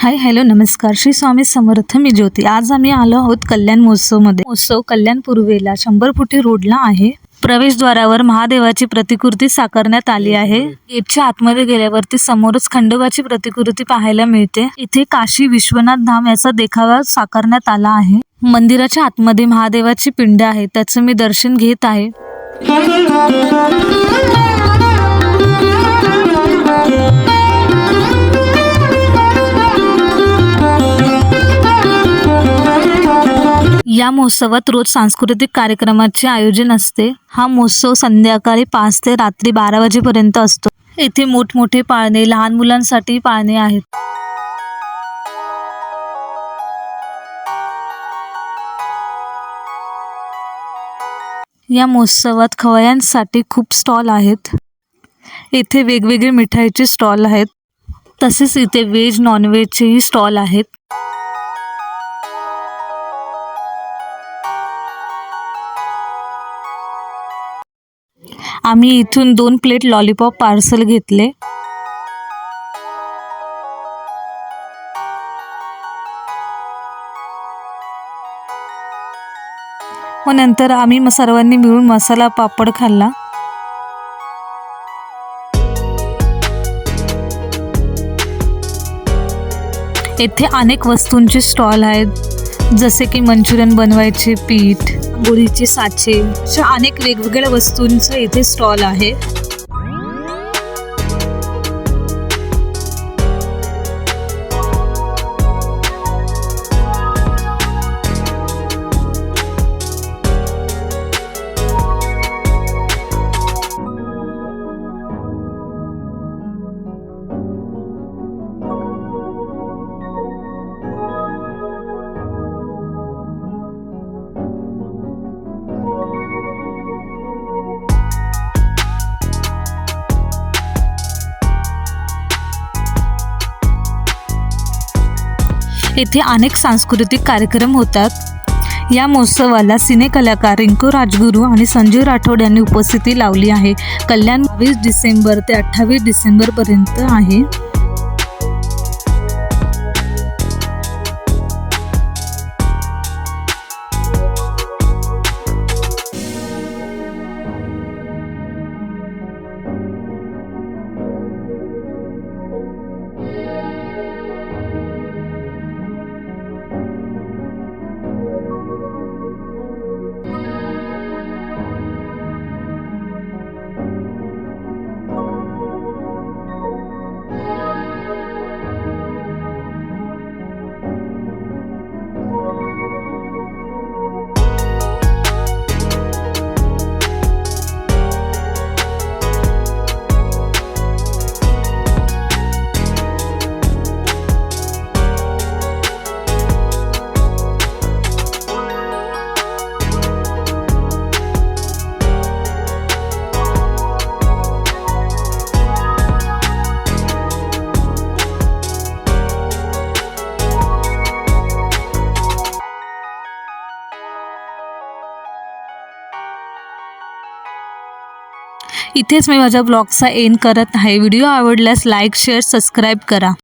Hi hello नमस्कार. श्री स्वामी समर्थ. मी ज्योती. आज आम्ही आलो आहोत कल्याण महोत्सवमध्ये. महोत्सव कल्याण पूर्वेला 100 फुटी रोडला आहे. प्रवेशद्वारावर महादेवाची प्रतिकृती साकारण्यात आली आहे. गेटच्या आतमध्ये गेल्यावरती समोरच खंडोबाची प्रतिकृती पाहायला मिळते. इथे काशी विश्वनाथ धाम याचा देखावा साकारण्यात आला आहे. मंदिराच्या आतमध्ये महादेवाची पिंड आहे, त्याचं मी दर्शन घेत आहे. या महोत्सवात रोज सांस्कृतिक कार्यक्रमाचे आयोजन असते. हा महोत्सव संध्याकाळी 5 ते रात्री 12 वाजेपर्यंत असतो. येथे मोठमोठे पाळणे, लहान मुलांसाठी पाळणे आहेत. या महोत्सवात खवय्यांसाठी खूप स्टॉल आहेत. येथे वेगवेगळे मिठाईचे स्टॉल आहेत. तसेच इथे व्हेज नॉन व्हेजचेही स्टॉल आहेत. आम्ही इथून 2 प्लेट लॉलीपॉप पार्सल घेतले. व नंतर आम्ही सर्वांनी मिळून मसाला पापड खाल्ला. येथे अनेक वस्तूंचे स्टॉल आहेत, जसे की मंचुरियन बनवायचे पीठ, गोळीचे साचे, अशा अनेक वेगवेगळ्या वस्तूंचा इथे स्टॉल आहे. येथे अनेक सांस्कृतिक कार्यक्रम होतात. या महोत्सवाला सिनेकलाकार रिंकू राजगुरू आणि संजय राठोड यांनी उपस्थिती लावली आहे. कल्याण 22 डिसेंबर ते 28 डिसेंबरपर्यंत आहे. इथेच मी माझ्या ब्लॉगचा एंड करत आहे. व्हिडिओ आवडल्यास लाईक, शेअर, सबस्क्राईब करा.